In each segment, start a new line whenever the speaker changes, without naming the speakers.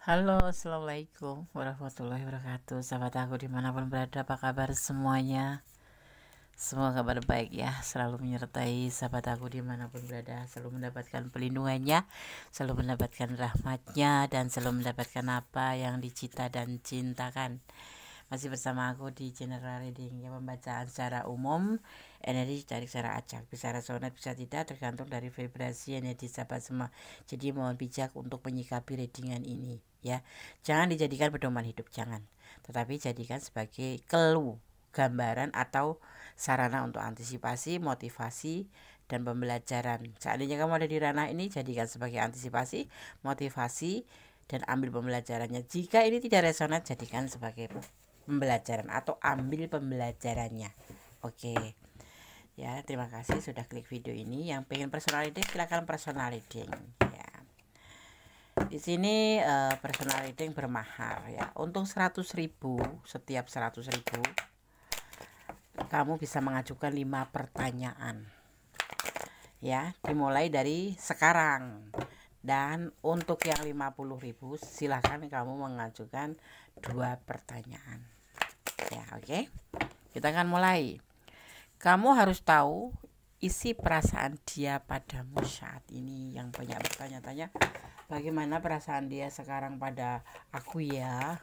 Halo, assalamualaikum warahmatullahi wabarakatuh. Sahabat aku dimanapun berada, apa kabar semuanya? Semua kabar baik ya, selalu menyertai sahabat aku dimanapun berada, selalu mendapatkan pelindungannya, selalu mendapatkan rahmatnya, dan selalu mendapatkan apa yang dicita dan cintakan. Masih bersama aku di general reading ya, pembacaan secara umum, energi dari secara acak, bisa resonat bisa tidak, tergantung dari vibrasi energi sahabat semua. Jadi mohon bijak untuk menyikapi readingan ini ya. Jangan dijadikan pedoman hidup, jangan, tetapi jadikan sebagai clue, gambaran atau sarana untuk antisipasi, motivasi, dan pembelajaran. Seandainya kamu ada di ranah ini, jadikan sebagai antisipasi, motivasi, dan ambil pembelajarannya. Jika ini tidak resonat, jadikan sebagai pembelajaran atau ambil pembelajarannya. Oke. Ya, terima kasih sudah klik video ini. Yang pengen personal reading, silakan personal reading ya. Di sini personal reading bermahar ya. Untuk 100.000, setiap 100.000 kamu bisa mengajukan 5 pertanyaan. Ya, dimulai dari sekarang. Dan untuk yang 50.000 silahkan kamu mengajukan 2 pertanyaan. Ya, oke. Kita akan mulai. Kamu harus tahu isi perasaan dia padamu saat ini. Yang banyak bertanya-tanya, bagaimana perasaan dia sekarang pada aku ya.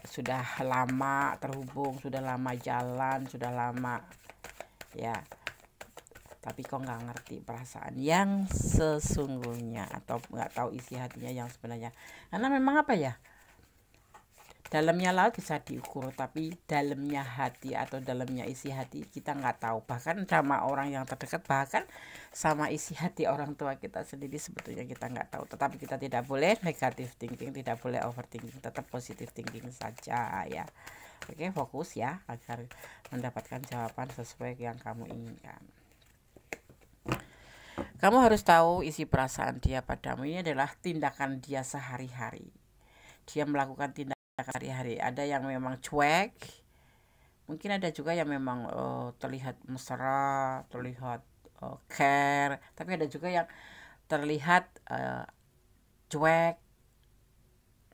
Sudah lama terhubung, sudah lama jalan, sudah lama ya, tapi kok nggak ngerti perasaan yang sesungguhnya atau nggak tahu isi hatinya yang sebenarnya. Karena memang apa ya, dalamnya laut bisa diukur, tapi dalamnya hati atau dalamnya isi hati kita nggak tahu. Bahkan sama orang yang terdekat, bahkan sama isi hati orang tua kita sendiri sebetulnya kita nggak tahu. Tetapi kita tidak boleh negatif thinking, tidak boleh overthinking, tetap positif thinking saja ya. Oke, fokus ya agar mendapatkan jawaban sesuai yang kamu inginkan. Kamu harus tahu isi perasaan dia padamu ini adalah tindakan dia sehari-hari. Dia melakukan tindakan sehari-hari. Ada yang memang cuek, mungkin ada juga yang memang terlihat mesra, terlihat care, tapi ada juga yang terlihat cuek,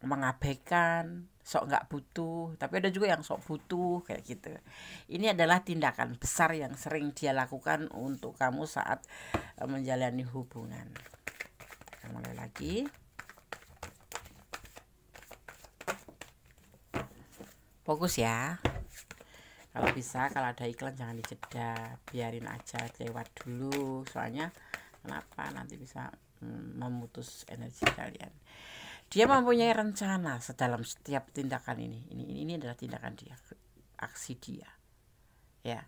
mengabaikan, sok nggak butuh, tapi ada juga yang sok butuh kayak gitu. Ini adalah tindakan besar yang sering dia lakukan untuk kamu saat menjalani hubungan. Kita mulai lagi. Fokus ya. Kalau bisa, kalau ada iklan jangan dijeda, biarin aja lewat dulu. Soalnya kenapa, nanti bisa memutus energi kalian. Dia mempunyai rencana sedalam setiap tindakan ini. Ini adalah tindakan dia, aksi dia, ya,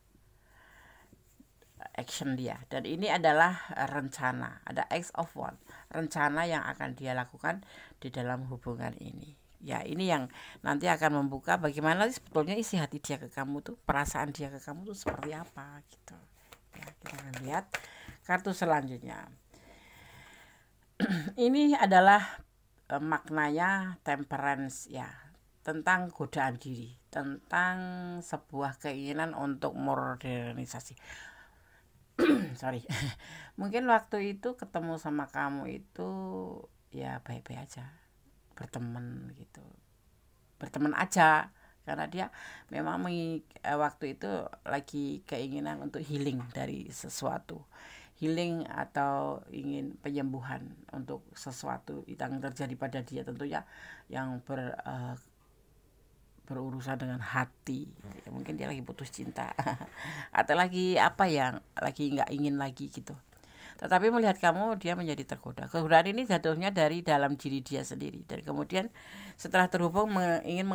action dia. Dan ini adalah rencana. Ada X of One, rencana yang akan dia lakukan di dalam hubungan ini. Ya, ini yang nanti akan membuka bagaimana sebetulnya isi hati dia ke kamu tuh, perasaan dia ke kamu tuh seperti apa gitu. Ya, kita akan lihat kartu selanjutnya. Ini adalah maknanya temperance ya, tentang godaan diri, tentang sebuah keinginan untuk modernisasi. Sorry. Mungkin waktu itu ketemu sama kamu itu ya baik-baik aja, berteman gitu, berteman aja, karena dia memang waktu itu lagi keinginan untuk healing dari sesuatu, healing atau ingin penyembuhan untuk sesuatu yang terjadi pada dia, tentunya yang berurusan dengan hati ya, mungkin dia lagi putus cinta atau lagi apa yang lagi nggak ingin lagi gitu. Tetapi melihat kamu, dia menjadi tergoda. Kegodaan ini jatuhnya dari dalam diri dia sendiri. Dan kemudian setelah terhubung ingin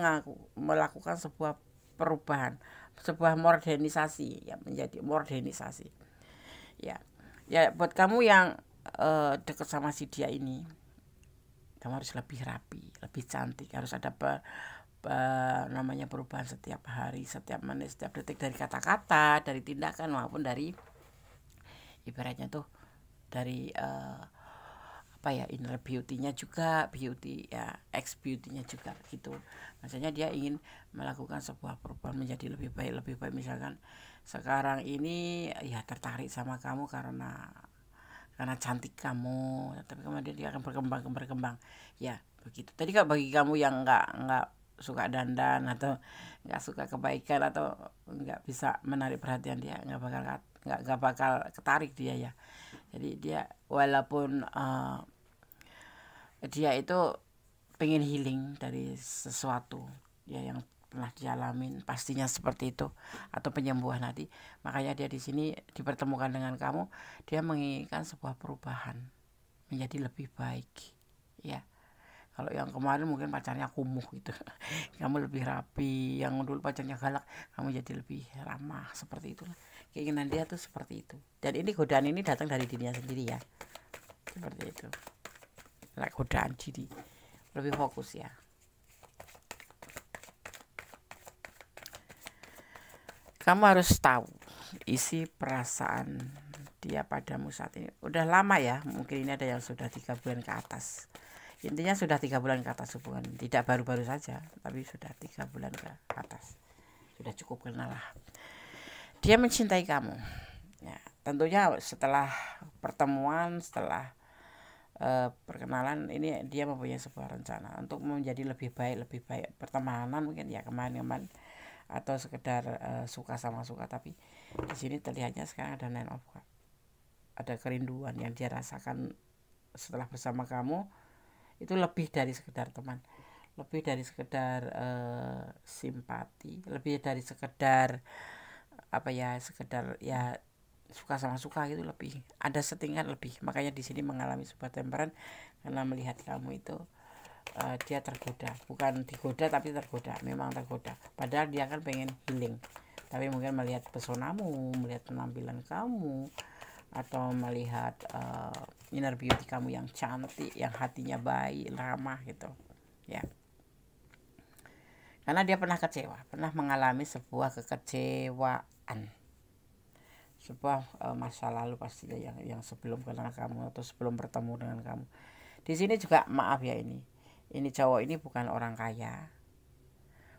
melakukan sebuah perubahan, sebuah modernisasi, ya, menjadi modernisasi. Ya, ya buat kamu yang dekat sama si dia ini, kamu harus lebih rapi, lebih cantik, harus ada namanya perubahan setiap hari, setiap menit, setiap detik, dari kata-kata, dari tindakan maupun dari ibaratnya tuh dari apa ya, inner beauty-nya juga, beauty ya, ex beauty-nya juga gitu. Maksudnya dia ingin melakukan sebuah perubahan menjadi lebih baik. Misalkan sekarang ini ya tertarik sama kamu karena cantik kamu, tapi kemudian dia akan berkembang ya. begitu. Tadi kalau bagi kamu yang nggak suka dandan atau nggak suka kebaikan atau nggak bisa menarik perhatian dia, nggak bakal ketarik dia ya. Jadi dia walaupun dia itu pengen healing dari sesuatu ya yang pernah dialamin, pastinya seperti itu, atau penyembuhan hati, makanya dia di sini dipertemukan dengan kamu. Dia menginginkan sebuah perubahan menjadi lebih baik ya. Kalau yang kemarin mungkin pacarnya kumuh gitu, kamu lebih rapi. Yang dulu pacarnya galak, kamu jadi lebih ramah. Seperti itulah keinginan dia tuh, seperti itu. Dan ini godaan ini datang dari dirinya sendiri ya, seperti itu. Godaan diri, lebih fokus ya. Kamu harus tahu isi perasaan dia padamu saat ini. Udah lama ya, mungkin ini ada yang sudah 3 bulan ke atas. Intinya sudah 3 bulan ke atas hubungan. Tidak baru-baru saja, tapi sudah 3 bulan ke atas. Sudah cukup kenal lah. Dia mencintai kamu ya, tentunya setelah pertemuan, setelah perkenalan ini dia mempunyai sebuah rencana untuk menjadi lebih baik pertemanan mungkin ya, kemarin atau sekedar suka sama suka. Tapi di sini terlihatnya sekarang ada nine of cups, ada kerinduan yang dia rasakan setelah bersama kamu. Itu lebih dari sekedar teman, lebih dari sekedar simpati, lebih dari sekedar sekedar ya suka sama suka gitu. Lebih ada setingkat lebih. Makanya di sini mengalami sebuah temperan karena melihat kamu itu dia tergoda, bukan digoda tapi tergoda, memang tergoda. Padahal dia kan pengen healing, tapi mungkin melihat pesonamu, melihat penampilan kamu, atau melihat inner beauty kamu yang cantik, yang hatinya baik, ramah gitu ya. Karena dia pernah kecewa, pernah mengalami sebuah kekecewaan, sebuah masa lalu pastinya yang sebelum kenal kamu atau sebelum bertemu dengan kamu. Di sini juga maaf ya, ini cowok ini bukan orang kaya,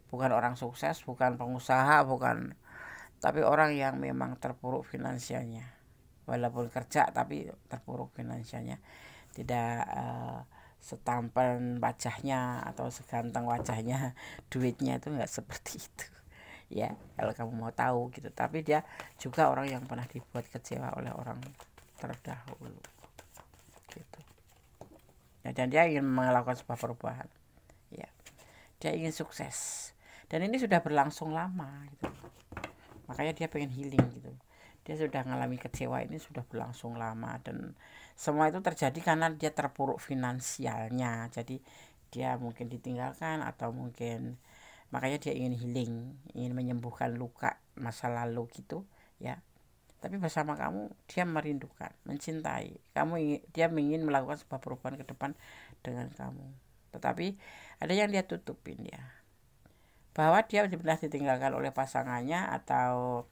bukan orang sukses, bukan pengusaha, bukan, tapi orang yang memang terpuruk finansialnya. Walaupun kerja tapi terpuruk finansialnya. Tidak setampan wajahnya atau seganteng wajahnya, duitnya itu nggak seperti itu ya, kalau kamu mau tahu gitu. Tapi dia juga orang yang pernah dibuat kecewa oleh orang terdahulu gitu ya, dan dia ingin melakukan sebuah perubahan ya, dia ingin sukses, dan ini sudah berlangsung lama gitu. Makanya dia pengen healing gitu. Dia sudah mengalami kecewa ini sudah berlangsung lama, dan semua itu terjadi karena dia terpuruk finansialnya. Jadi dia mungkin ditinggalkan atau mungkin, makanya dia ingin healing, ingin menyembuhkan luka masa lalu gitu ya. Tapi bersama kamu dia merindukan, mencintai kamu, dia ingin melakukan sebuah perubahan ke depan dengan kamu. Tetapi ada yang dia tutupin ya, bahwa dia pernah ditinggalkan oleh pasangannya atau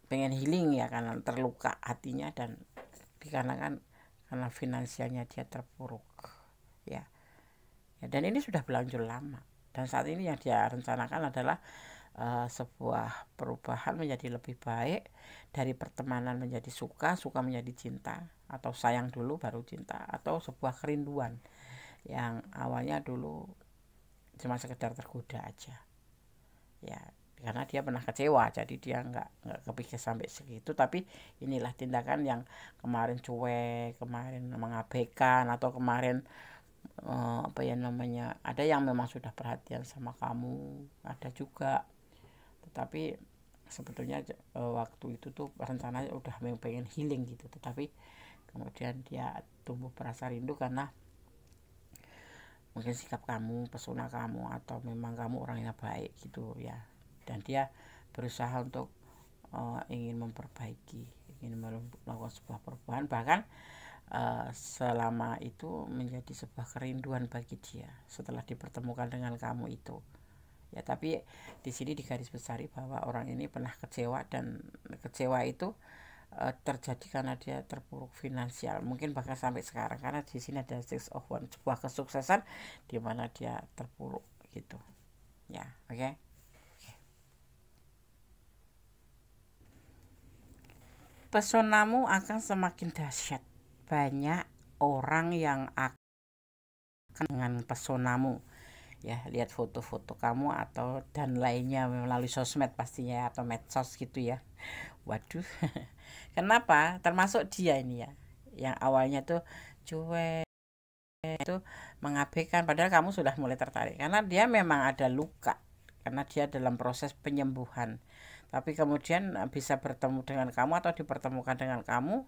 pengen healing ya, karena terluka hatinya, dan dikarenakan karena finansialnya dia terpuruk ya. Dan ini sudah berlanjut lama, dan saat ini yang dia rencanakan adalah sebuah perubahan menjadi lebih baik, dari pertemanan menjadi suka menjadi cinta, atau sayang dulu baru cinta, atau sebuah kerinduan yang awalnya dulu cuma sekedar tergoda aja ya, karena dia pernah kecewa, jadi dia nggak kepikir sampai segitu. Tapi inilah tindakan yang kemarin cuek, kemarin mengabaikan, atau kemarin ada yang memang sudah perhatian sama kamu, ada juga. Tetapi sebetulnya waktu itu tuh rencananya udah pengen healing gitu, tetapi kemudian dia tumbuh perasa rindu karena mungkin sikap kamu, pesona kamu, atau memang kamu orangnya baik gitu ya. Dan dia berusaha untuk ingin memperbaiki, ingin melakukan sebuah perubahan, bahkan selama itu menjadi sebuah kerinduan bagi dia setelah dipertemukan dengan kamu itu ya. Tapi di sini digarisbesari bahwa orang ini pernah kecewa, dan kecewa itu terjadi karena dia terpuruk finansial, mungkin bahkan sampai sekarang, karena di sini ada Six of Wands, sebuah kesuksesan di mana dia terpuruk gitu ya. Oke. Pesonamu akan semakin dahsyat, banyak orang yang akan dengan pesonamu ya, lihat foto-foto kamu atau dan lainnya melalui sosmed pastinya atau medsos gitu ya. Waduh. Kenapa? Termasuk dia ini ya, yang awalnya tuh cuek itu mengabaikan, padahal kamu sudah mulai tertarik karena dia memang ada luka, karena dia dalam proses penyembuhan. Tapi kemudian bisa bertemu dengan kamu atau dipertemukan dengan kamu,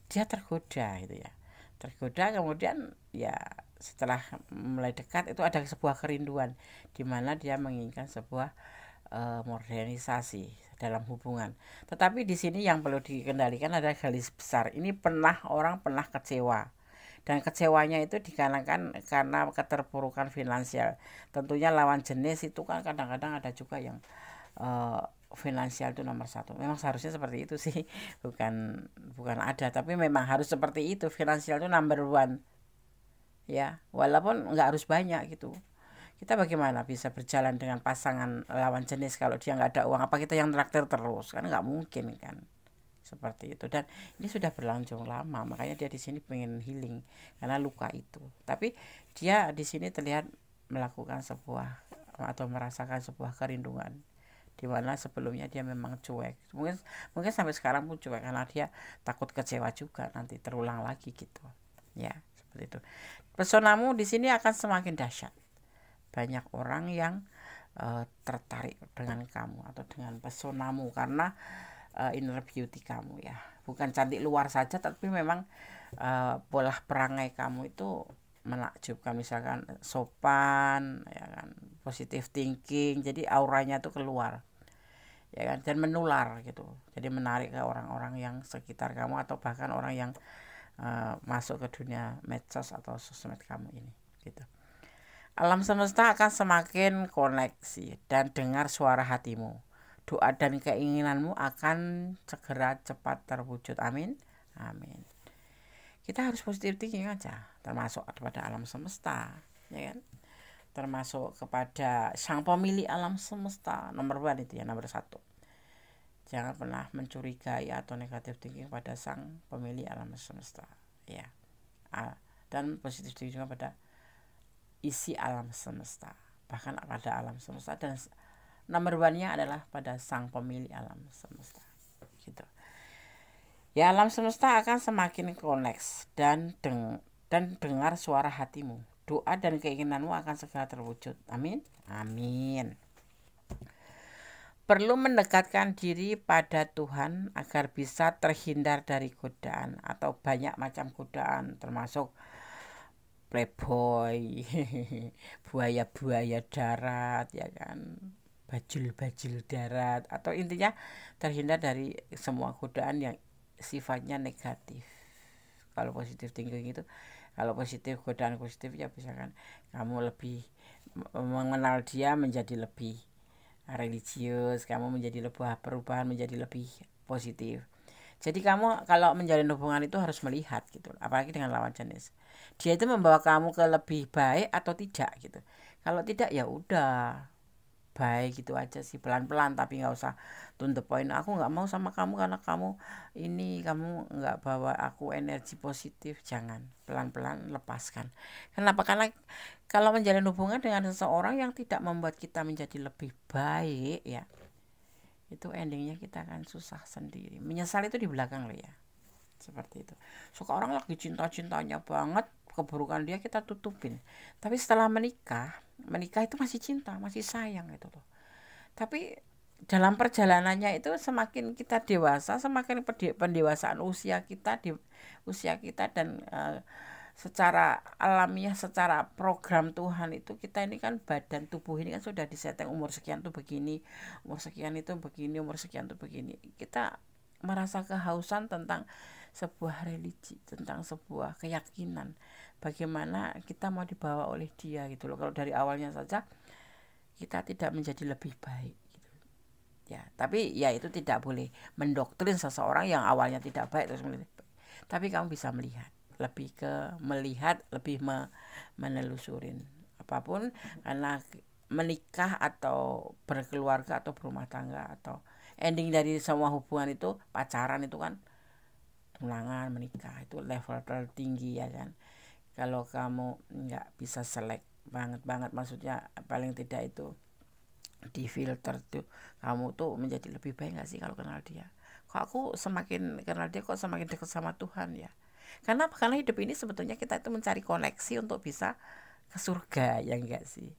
dia tergoda gitu ya, tergoda. Kemudian ya setelah mulai dekat itu ada sebuah kerinduan di mana dia menginginkan sebuah modernisasi dalam hubungan. Tetapi di sini yang perlu dikendalikan adalah garis besar. Ini orang pernah kecewa. Dan kecewanya itu dikarenakan karena keterpurukan finansial. Tentunya lawan jenis itu kan kadang-kadang ada juga yang finansial itu nomor satu. Memang seharusnya seperti itu sih, bukan ada, tapi memang harus seperti itu. Finansial itu number one, ya, walaupun nggak harus banyak gitu. Kita bagaimana bisa berjalan dengan pasangan lawan jenis kalau dia nggak ada uang? Apa kita yang traktir terus? Kan nggak mungkin kan, seperti itu. Dan ini sudah berlangsung lama, makanya dia di sini pengen healing karena luka itu. Tapi dia di sini terlihat melakukan sebuah atau merasakan sebuah kerinduan di mana sebelumnya dia memang cuek. Mungkin sampai sekarang pun cuek karena dia takut kecewa juga nanti terulang lagi gitu. Ya, seperti itu. Pesonamu di sini akan semakin dahsyat. Banyak orang yang tertarik dengan kamu atau dengan pesonamu karena inner beauty kamu ya. Bukan cantik luar saja, tapi memang pola perangai kamu itu menakjubkan. Misalkan sopan ya kan, positive thinking, jadi auranya tuh keluar ya kan, dan menular gitu. Jadi menarik ke orang-orang yang sekitar kamu atau bahkan orang yang masuk ke dunia medsos atau sosmed kamu ini gitu. Alam semesta akan semakin koneksi dan dengar suara hatimu. Doa dan keinginanmu akan segera cepat terwujud. Amin. Amin. Kita harus positif thinking aja, termasuk kepada alam semesta, ya kan? Termasuk kepada sang pemilik alam semesta, nomor 1 itu ya, nomor 1. Jangan pernah mencurigai atau negatif thinking pada sang pemilik alam semesta, ya. Dan positif thinking juga pada isi alam semesta, bahkan pada alam semesta, dan nomor 1-nya adalah pada sang pemilik alam semesta gitu. Ya, alam semesta akan semakin koneks dan dengar suara hatimu. Doa dan keinginanmu akan segera terwujud. Amin. Amin. Perlu mendekatkan diri pada Tuhan agar bisa terhindar dari godaan atau banyak macam godaan, termasuk playboy, buaya-buaya darat ya kan, bajil-bajil darat, atau intinya terhindar dari semua godaan yang sifatnya negatif. Kalau positif thinking itu, kalau positif, godaan positif ya misalkan kamu lebih mengenal dia menjadi lebih religius, kamu menjadi lebih perubahan menjadi lebih positif. Jadi kamu kalau menjalin hubungan itu harus melihat gitu, apalagi dengan lawan jenis. Dia itu membawa kamu ke lebih baik atau tidak gitu. Kalau tidak ya udah, baik gitu aja sih, pelan-pelan, tapi nggak usah to the point. Aku nggak mau sama kamu karena kamu nggak bawa aku energi positif. Jangan, pelan-pelan lepaskan. Kenapa? Karena kalau menjalin hubungan dengan seseorang yang tidak membuat kita menjadi lebih baik ya, itu endingnya kita akan susah sendiri. Menyesal itu di belakang loh ya, seperti itu. Suka orang lagi cinta-cintanya banget, keburukan dia kita tutupin, tapi setelah menikah itu masih cinta, masih sayang gitu loh. Tapi dalam perjalanannya itu semakin kita dewasa, semakin pendewasaan usia kita dan secara alamiah, secara program Tuhan itu, kita ini kan badan tubuh ini kan sudah disetting umur sekian tuh begini, umur sekian itu begini, umur sekian tuh begini. Kita merasa kehausan tentang sebuah religi, tentang sebuah keyakinan, bagaimana kita mau dibawa oleh dia gitu loh. Kalau dari awalnya saja kita tidak menjadi lebih baik gitu ya. Tapi ya itu tidak boleh mendoktrin seseorang yang awalnya tidak baik terus menjadi baik. Tapi kamu bisa lebih menelusurin apapun, karena menikah atau berkeluarga atau berumah tangga atau ending dari semua hubungan itu, pacaran itu kan tunangan, menikah itu level tertinggi ya kan. Kalau kamu nggak bisa selek banget, maksudnya paling tidak itu di filter tuh, kamu tuh menjadi lebih baik nggak sih kalau kenal dia? Kok aku semakin kenal dia kok semakin dekat sama Tuhan ya? Karena hidup ini sebetulnya kita itu mencari koneksi untuk bisa ke surga, ya enggak sih?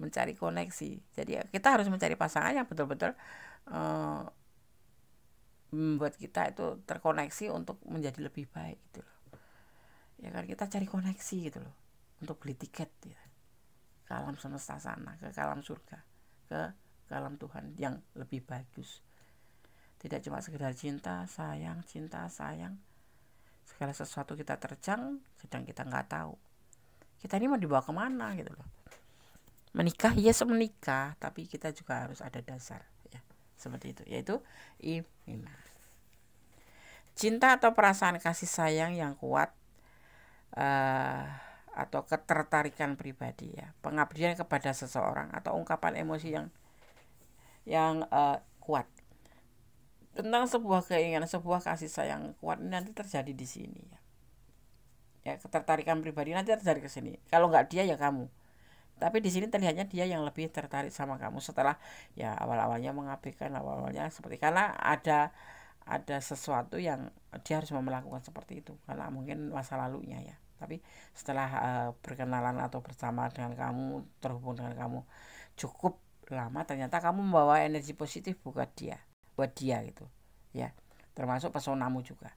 Mencari koneksi. Jadi kita harus mencari pasangan yang betul-betul membuat kita itu terkoneksi untuk menjadi lebih baik gitu loh. Ya kan, kita cari koneksi gitu loh untuk beli tiket ya, ke alam semesta sana, ke alam surga, ke alam Tuhan yang lebih bagus. Tidak cuma sekedar cinta sayang, segala sesuatu kita terjang sedang kita nggak tahu kita ini mau dibawa kemana gitu loh. Menikah, yes menikah, tapi kita juga harus ada dasar ya, seperti itu, yaitu iman. Cinta atau perasaan kasih sayang yang kuat atau ketertarikan pribadi ya, pengabdian kepada seseorang atau ungkapan emosi yang kuat tentang sebuah keinginan, sebuah kasih sayang kuat nanti terjadi di sini ya. Ya, ketertarikan pribadi nanti terjadi ke sini. Kalau nggak dia ya kamu. Tapi di sini terlihatnya dia yang lebih tertarik sama kamu setelah ya awal-awalnya mengabaikan, awal-awalnya seperti, karena ada sesuatu yang dia harus melakukan seperti itu karena mungkin masa lalunya ya. Tapi setelah berkenalan atau bersama dengan kamu, terhubung dengan kamu cukup lama, ternyata kamu membawa energi positif buat dia gitu ya, termasuk pesonamu juga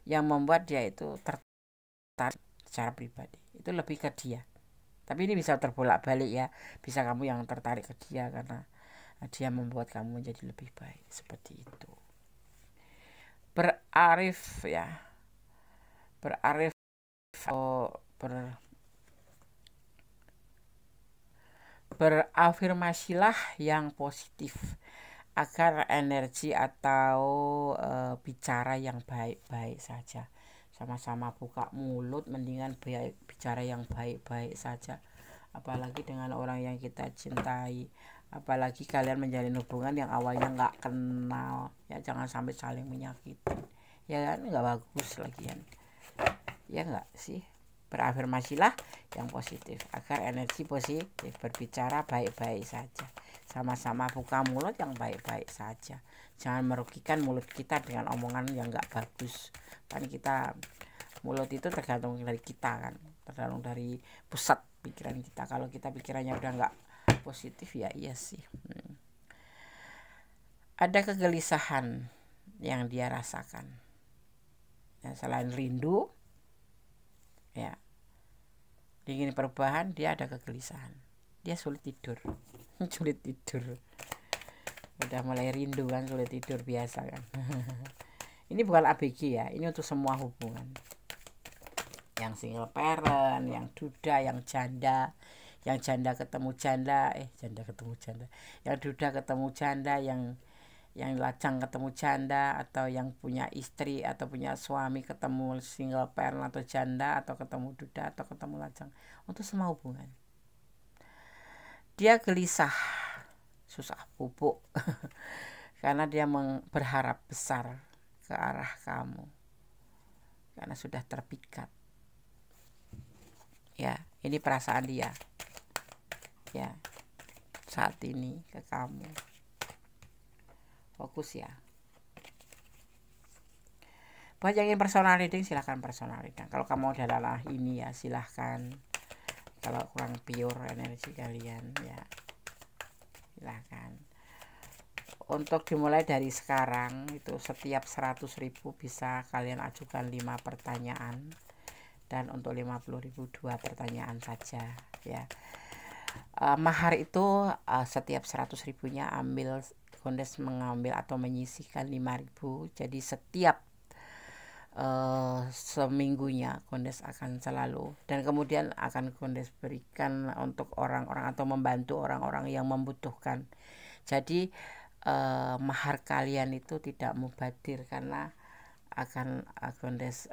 yang membuat dia itu tertarik secara pribadi, itu lebih ke dia. Tapi ini bisa terbolak-balik ya, bisa kamu yang tertarik ke dia karena dia membuat kamu menjadi lebih baik, seperti itu. Berarif ya, berafirmasilah yang positif agar energi atau bicara yang baik-baik saja. Sama-sama buka mulut, mendingan bicara yang baik-baik saja. Apalagi dengan orang yang kita cintai, apalagi kalian menjalin hubungan yang awalnya nggak kenal ya, jangan sampai saling menyakiti ya kan, nggak bagus lagian ya nggak sih. Berafirmasilah yang positif agar energi positif, berbicara baik-baik saja, sama-sama buka mulut yang baik-baik saja, jangan merugikan mulut kita dengan omongan yang nggak bagus. Kan kita, mulut itu tergantung dari kita kan, tergantung dari pusat pikiran kita. Kalau kita pikirannya udah nggak positif ya iya sih. Ada kegelisahan yang dia rasakan ya, selain rindu ya, ingin perubahan, dia ada kegelisahan, dia sulit tidur sulit tidur, udah mulai rindu kan, sulit tidur biasa kan. Ini bukan ABG ya, ini untuk semua hubungan, yang single parent, yang duda, yang janda ketemu janda, yang duda ketemu janda, yang lajang ketemu janda, atau yang punya istri atau punya suami ketemu single parent atau janda, atau ketemu duda atau ketemu lajang, untuk semua hubungan. Dia gelisah, susah pupuk karena dia berharap besar ke arah kamu karena sudah terpikat ya. Ini perasaan dia ya saat ini ke kamu. Fokus ya. Buat yang ingin personal reading, silahkan personal reading. Kalau kamu adalah ini ya silahkan. Kalau kurang pure energi kalian ya silahkan. Untuk dimulai dari sekarang itu setiap 100.000 bisa kalian ajukan 5 pertanyaan, dan untuk 50.000 2 pertanyaan saja ya. Mahar itu setiap 100.000-nya ambil, Kondes mengambil atau menyisihkan 5.000. Jadi setiap seminggunya Kondes akan selalu, dan kemudian akan Kondes berikan untuk orang-orang atau membantu orang-orang yang membutuhkan. Jadi mahar kalian itu tidak mubadir, karena akan Kondes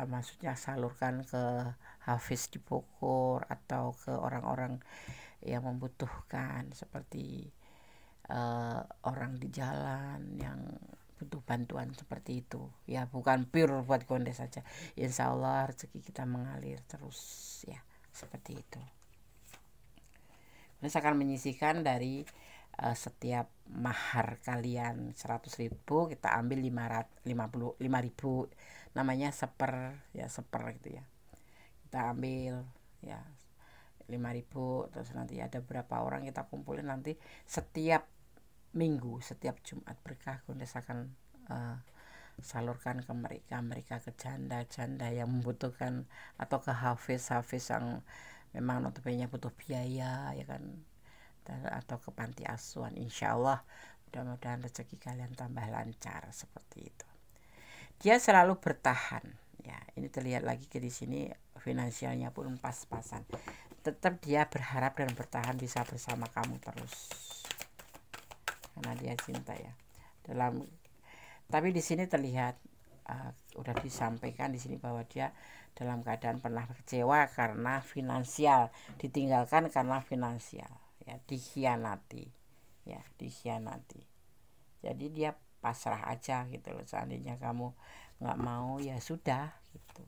maksudnya salurkan ke Hafiz di Bogor atau ke orang-orang yang membutuhkan, seperti orang di jalan yang butuh bantuan seperti itu ya, bukan pure buat Gondes saja. Insya Allah rezeki kita mengalir terus ya, seperti itu. Gondes akan menyisihkan dari setiap mahar kalian 100.000, kita ambil 555.000, namanya seper ya, seper gitu ya, kita ambil ya 5.000, terus nanti ada berapa orang kita kumpulin, nanti setiap minggu, setiap Jumat berkah Gondes akan salurkan ke mereka ke janda-janda yang membutuhkan, atau ke hafiz-hafiz yang memang notabene butuh biaya ya kan, atau ke panti asuhan. Insya Allah mudah-mudahan rezeki kalian tambah lancar seperti itu. Dia selalu bertahan ya, ini terlihat lagi ke di sini finansialnya pun pas-pasan, tetap dia berharap dan bertahan bisa bersama kamu terus karena dia cinta ya. Tapi di sini terlihat udah disampaikan di sini bahwa dia dalam keadaan pernah kecewa karena finansial, ditinggalkan karena finansial ya, dikhianati ya, dikhianati. Jadi dia pasrah aja gitu loh, seandainya kamu nggak mau ya sudah gitu.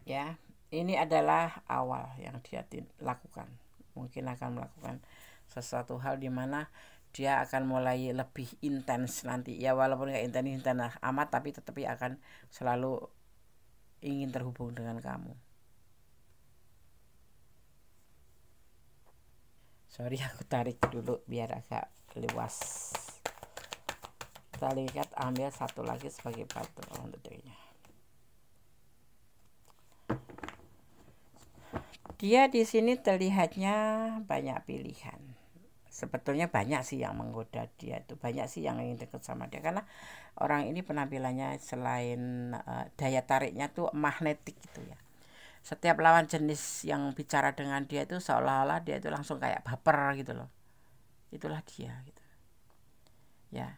Ya, ini adalah awal yang dia lakukan. Mungkin akan melakukan sesuatu hal di mana dia akan mulai lebih intens nanti ya, walaupun nggak intens amat, tapi tetapi akan selalu ingin terhubung dengan kamu. Sorry, aku tarik dulu biar agak luas. Kita lihat, ambil satu lagi sebagai partner untuk dirinya. Dia di sini terlihatnya banyak pilihan. Sebetulnya banyak sih yang menggoda dia, itu banyak sih yang ingin dekat sama dia, karena orang ini penampilannya selain daya tariknya tuh magnetik gitu ya. Setiap lawan jenis yang bicara dengan dia itu seolah-olah dia itu langsung kayak baper gitu loh. Itulah dia gitu. Ya,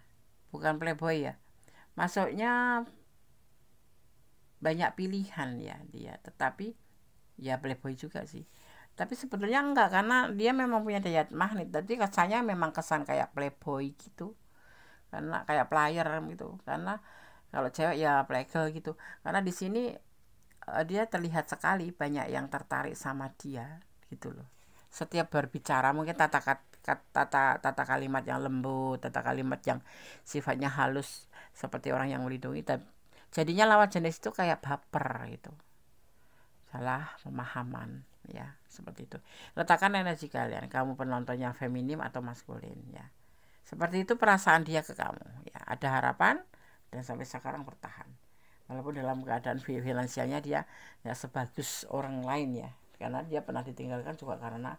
bukan playboy ya. Masuknya banyak pilihan ya dia, tetapi ya playboy juga sih, tapi sebetulnya enggak, karena dia memang punya daya magnet. Tapi kesannya memang kesan kayak playboy gitu, karena kayak player gitu, karena kalau cewek ya playgirl gitu. Karena di sini dia terlihat sekali banyak yang tertarik sama dia gitu loh. Setiap berbicara mungkin tata kalimat yang lembut, tata kalimat yang sifatnya halus seperti orang yang melindungi, jadinya lawan jenis itu kayak baper gitu, salah pemahaman ya, seperti itu. Letakkan energi kalian, kamu penontonnya feminim atau maskulin ya, seperti itu perasaan dia ke kamu ya. Ada harapan dan sampai sekarang bertahan, walaupun dalam keadaan finansialnya dia nggak sebagus orang lain ya, karena dia pernah ditinggalkan juga karena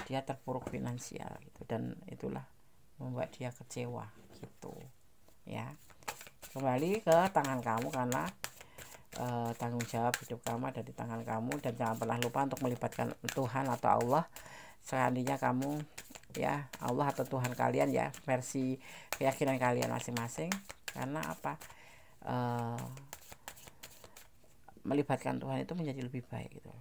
dia terpuruk finansial gitu, dan itulah membuat dia kecewa gitu ya. Kembali ke tangan kamu, karena tanggung jawab hidup kamu ada di tangan kamu, dan jangan pernah lupa untuk melibatkan Tuhan atau Allah. Seandainya kamu ya, Allah atau Tuhan kalian ya, versi keyakinan kalian masing-masing. Karena apa, melibatkan Tuhan itu menjadi lebih baik gitu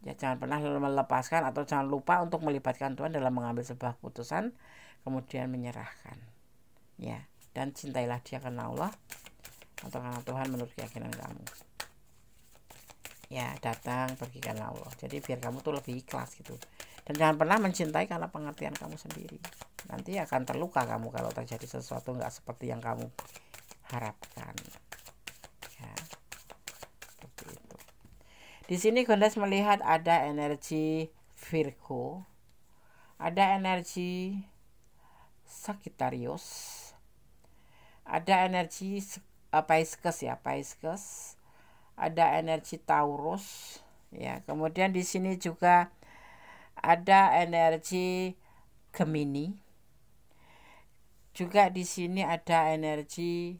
ya. Jangan pernah melepaskan atau jangan lupa untuk melibatkan Tuhan dalam mengambil sebuah keputusan, kemudian menyerahkan ya. Dan cintailah dia karena Allah atau karena Tuhan menurut keyakinan kamu ya. Datang pergi karena Allah, jadi biar kamu tuh lebih ikhlas gitu. Dan jangan pernah mencintai karena pengertian kamu sendiri, nanti akan terluka kamu kalau terjadi sesuatu nggak seperti yang kamu harapkan ya, seperti itu. Di sini Gondes melihat ada energi Virgo, ada energi Sagittarius, ada energi Pisces ya, Pisces, ada energi Taurus ya. Kemudian di sini juga ada energi Gemini. Juga di sini ada energi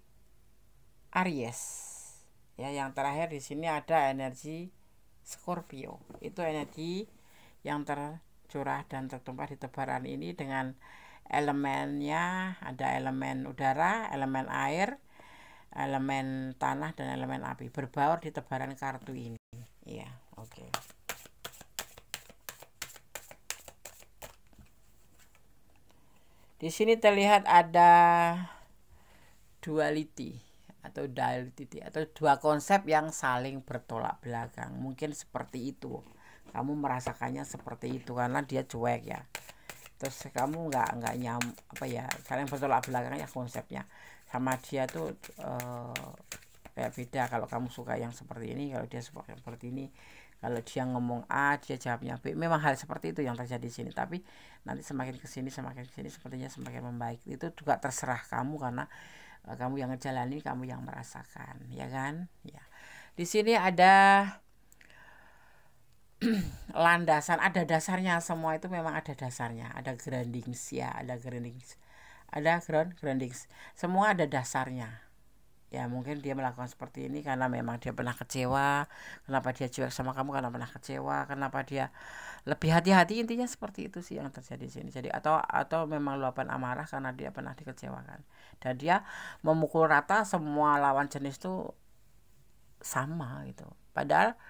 Aries. Ya, yang terakhir di sini ada energi Scorpio. Itu energi yang tercurah dan tertumpah di tebaran ini dengan elemennya, ada elemen udara, elemen air, elemen tanah, dan elemen api berbaur di tebaran kartu ini ya. Oke. Di sini terlihat ada duality atau dua konsep yang saling bertolak belakang. Mungkin seperti itu. Kamu merasakannya seperti itu karena dia cuek ya. Terus kamu nggak saling bertolak belakang ya konsepnya. Sama dia tuh kayak beda. Kalau kamu suka yang seperti ini, kalau dia suka yang seperti ini. Kalau dia ngomong A, dia jawabnya B. Memang hal seperti itu yang terjadi di sini. Tapi nanti semakin kesini sepertinya semakin membaik. Itu juga terserah kamu karena kamu yang ngejalani, kamu yang merasakan, ya kan? Ya. Di sini ada landasan, ada dasarnya, semua itu memang ada dasarnya. Ada groundings ya, ada groundings. Semua ada dasarnya. Ya mungkin dia melakukan seperti ini karena memang dia pernah kecewa. Kenapa dia cuek sama kamu? Karena pernah kecewa. Kenapa dia lebih hati-hati, intinya seperti itu sih yang terjadi di sini. Jadi atau memang luapan amarah karena dia pernah dikecewakan. Dan dia memukul rata semua lawan jenis itu sama gitu. Padahal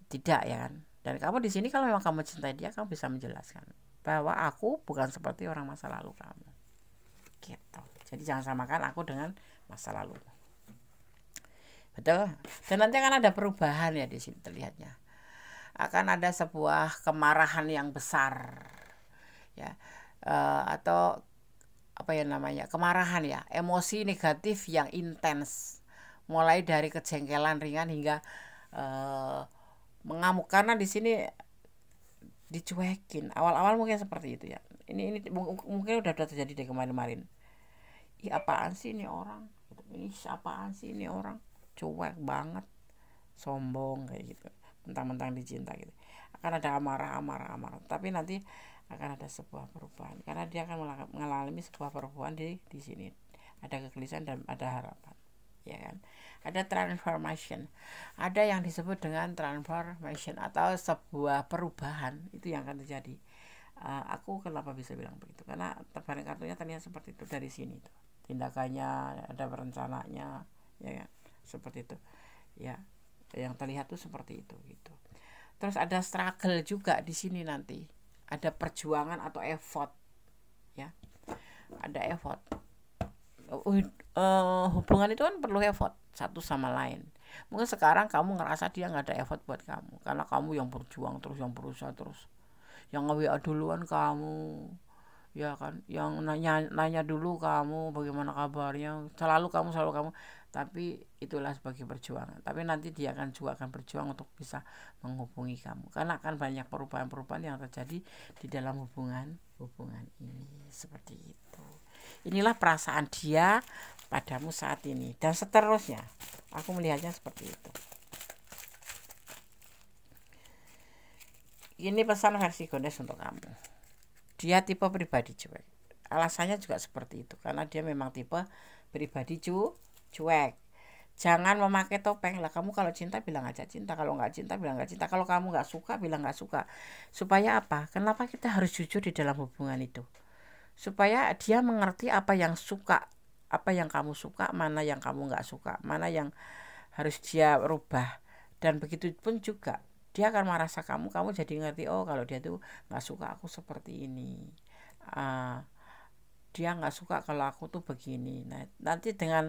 tidak ya kan. Dan kamu di sini kalau memang kamu cintai dia, kamu bisa menjelaskan bahwa aku bukan seperti orang masa lalu kamu. Gitu. Jadi jangan samakan aku dengan masa lalu. Betul. Dan nanti akan ada perubahan ya di sini terlihatnya. Akan ada sebuah kemarahan yang besar. Ya. Atau apa ya namanya? Kemarahan ya, emosi negatif yang intens. Mulai dari kejengkelan ringan hingga mengamuk karena di sini dicuekin. Awal-awal mungkin seperti itu ya. Ini mungkin udah terjadi dari kemarin-kemarin. Ih, apaan sih ini orang? Ini apaan sih ini orang? Cuek banget, sombong kayak gitu, mentang-mentang dicinta gitu. Akan ada amarah, tapi nanti akan ada sebuah perubahan karena dia akan mengalami sebuah perubahan di sini. Ada kegelisahan dan ada harapan, ya kan? Ada transformation, ada yang disebut dengan transformation atau sebuah perubahan itu yang akan terjadi. Aku kenapa bisa bilang begitu? Karena terbalik kartunya terlihat seperti itu dari sini tuh. Tindakannya ada perencananya, ya kan? Seperti itu ya, yang terlihat tuh seperti itu gitu. Terus ada struggle juga di sini, nanti ada perjuangan atau effort ya, ada effort. Hubungan itu kan perlu effort satu sama lain. Mungkin sekarang kamu ngerasa dia nggak ada effort buat kamu karena kamu yang berjuang terus, yang berusaha terus, yang nge-WA duluan kamu, ya kan, yang nanya dulu kamu bagaimana kabarnya, selalu kamu. Tapi itulah sebagai perjuangan. Tapi nanti dia juga akan berjuang untuk bisa menghubungi kamu karena akan banyak perubahan-perubahan yang terjadi di dalam hubungan ini. Seperti itu. Inilah perasaan dia padamu saat ini dan seterusnya. Aku melihatnya seperti itu. Ini pesan versi Gondes untuk kamu. Dia tipe pribadi cuek. Alasannya juga seperti itu karena dia memang tipe pribadi cuek. Jangan memakai topeng lah. Kamu kalau cinta bilang aja cinta, kalau nggak cinta bilang nggak cinta, kalau kamu nggak suka bilang nggak suka. Supaya apa? Kenapa kita harus jujur di dalam hubungan itu? Supaya dia mengerti apa yang suka, apa yang kamu suka, mana yang kamu nggak suka, mana yang harus dia rubah. Dan begitu pun juga dia akan merasa kamu jadi ngerti, oh kalau dia tuh nggak suka aku seperti ini, dia nggak suka kalau aku tuh begini. Nah nanti dengan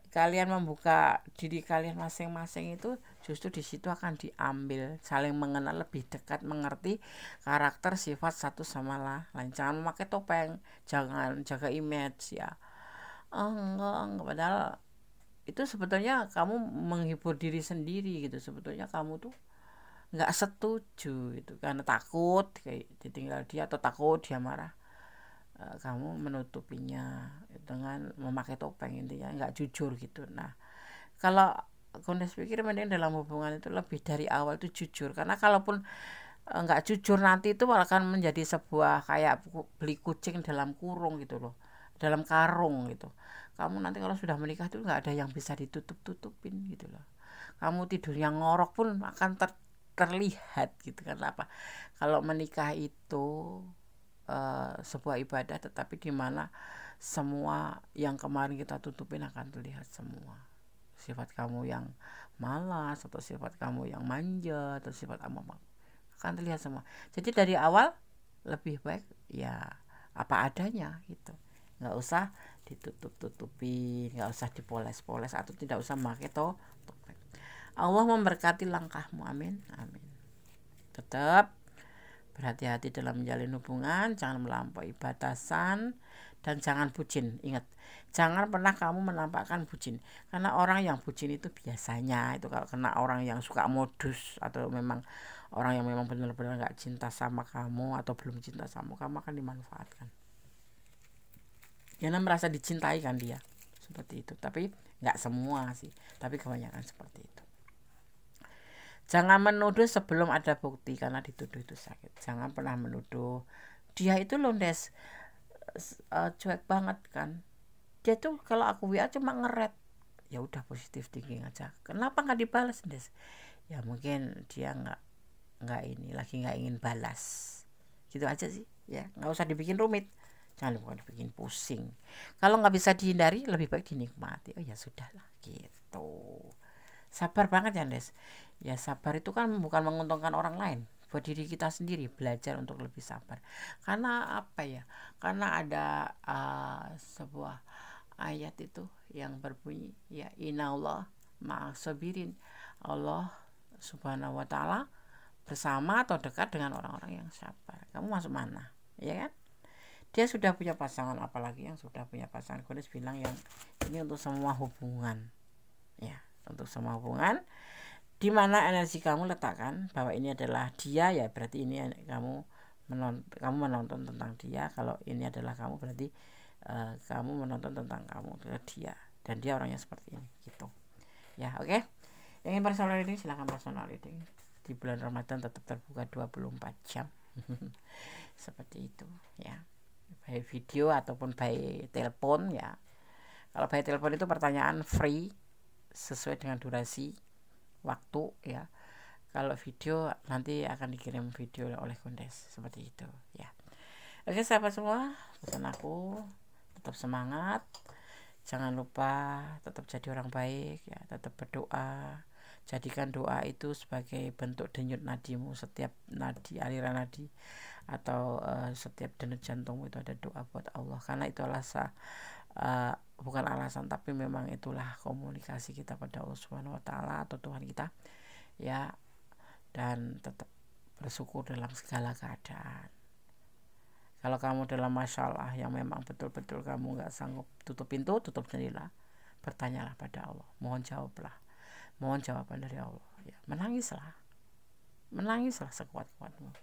kalian membuka diri kalian masing-masing itu justru di situ akan diambil saling mengenal lebih dekat, mengerti karakter sifat satu sama lain. Jangan memakai topeng, jangan jaga image ya. Enggak, padahal itu sebetulnya kamu menghibur diri sendiri gitu. Sebetulnya kamu tuh nggak setuju itu karena takut kayak ditinggal dia atau takut dia marah. Kamu menutupinya dengan memakai topeng, intinya nggak jujur gitu. Nah kalau Gondes pikir mending dalam hubungan itu lebih dari awal itu jujur, karena kalaupun nggak jujur nanti itu malah akan menjadi sebuah kayak beli kucing dalam kurung gitu loh, dalam karung gitu. Kamu nanti kalau sudah menikah itu nggak ada yang bisa ditutup-tutupin gitu loh. Kamu tidur yang ngorok pun akan terlihat gitu kan. Apa kalau menikah itu sebuah ibadah, tetapi di mana semua yang kemarin kita tutupin akan terlihat semua. Sifat kamu yang malas atau sifat kamu yang manja atau sifat apa akan terlihat semua. Jadi dari awal lebih baik ya apa adanya gitu, nggak usah ditutup-tutupin, nggak usah dipoles-poles atau tidak usah pakai topeng. Allah memberkati langkahmu, amin amin. Tetap berhati-hati dalam menjalin hubungan, jangan melampaui batasan, dan jangan bucin. Ingat, jangan pernah kamu menampakkan bucin, karena orang yang bucin itu biasanya itu kalau kena orang yang suka modus atau memang orang yang memang benar-benar gak cinta sama kamu atau belum cinta sama kamu akan dimanfaatkan. Karena merasa dicintai kan dia, seperti itu. Tapi gak semua sih, tapi kebanyakan seperti itu. Jangan menuduh sebelum ada bukti, karena dituduh itu sakit. Jangan pernah menuduh dia itu loh Des, cuek banget kan. Dia tuh kalau aku WA cuma ngeret. Ya udah, positif thinking aja. Kenapa nggak dibalas Des? Ya mungkin dia nggak ini lagi nggak ingin balas. Gitu aja sih. Ya nggak usah dibikin rumit. Jangan lupa dibikin pusing. Kalau nggak bisa dihindari, lebih baik dinikmati. Oh ya sudahlah gitu. Sabar banget ya Des. Ya sabar itu kan bukan menguntungkan orang lain, buat diri kita sendiri, belajar untuk lebih sabar. Karena apa ya, karena ada sebuah ayat itu yang berbunyi ya innallaha ma'as-sabirin. Allah subhanahu wa ta'ala bersama atau dekat dengan orang-orang yang sabar. Kamu masuk mana, ya kan? Dia sudah punya pasangan, apalagi yang sudah punya pasangan. Kodes bilang yang ini untuk semua hubungan, ya, untuk semua hubungan. Di mana energi kamu letakkan bahwa ini adalah dia, ya berarti ini kamu menonton tentang dia. Kalau ini adalah kamu, berarti kamu menonton tentang kamu ke dia, dan dia orangnya seperti ini gitu ya. Oke, yang ingin personal reading silahkan personal reading. Di bulan Ramadan tetap terbuka 24 jam seperti itu ya, baik video ataupun baik telepon ya. Kalau baik telepon itu pertanyaan free sesuai dengan durasi waktu ya. Kalau video nanti akan dikirim video oleh Kondes seperti itu ya. Oke sahabat semua, pesan aku tetap semangat, jangan lupa tetap jadi orang baik ya, tetap berdoa. Jadikan doa itu sebagai bentuk denyut nadimu. Setiap nadi, aliran nadi atau setiap denyut jantungmu itu ada doa buat Allah, karena itu alasan bukan alasan tapi memang itulah komunikasi kita pada Allah Subhanahu wa ta'ala atau Tuhan kita ya. Dan tetap bersyukur dalam segala keadaan. Kalau kamu dalam masalah yang memang betul-betul kamu gak sanggup, tutup pintu, tutup jendela, bertanyalah pada Allah, mohon jawaban dari Allah ya. Menangislah sekuat-kuatmu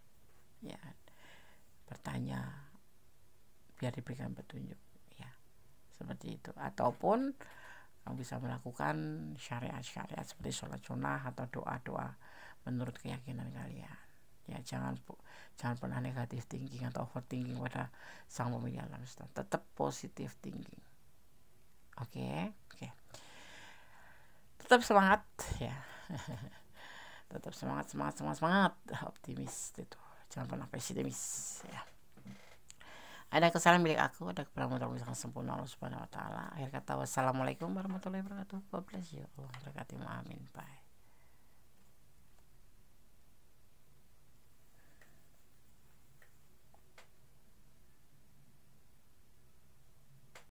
ya, bertanya biar diberikan petunjuk ya, seperti itu. Ataupun kamu bisa melakukan syariat-syariat seperti sholat sunnah atau doa-doa menurut keyakinan kalian ya. Jangan pernah negatif thinking atau overthinking pada sang pemilik alam semesta. Tetap positive thinking. Oke. Tetap semangat ya. Tetap semangat, optimis itu. Jangan pernah pesimis ya. Ada kesalahan milik aku, ada keperamutan yang sempurna Allah Subhanahu wa ta'ala. Akhir kata, wassalamualaikum warahmatullahi wabarakatuh. God bless you. Allah berkati. Amin. Bye.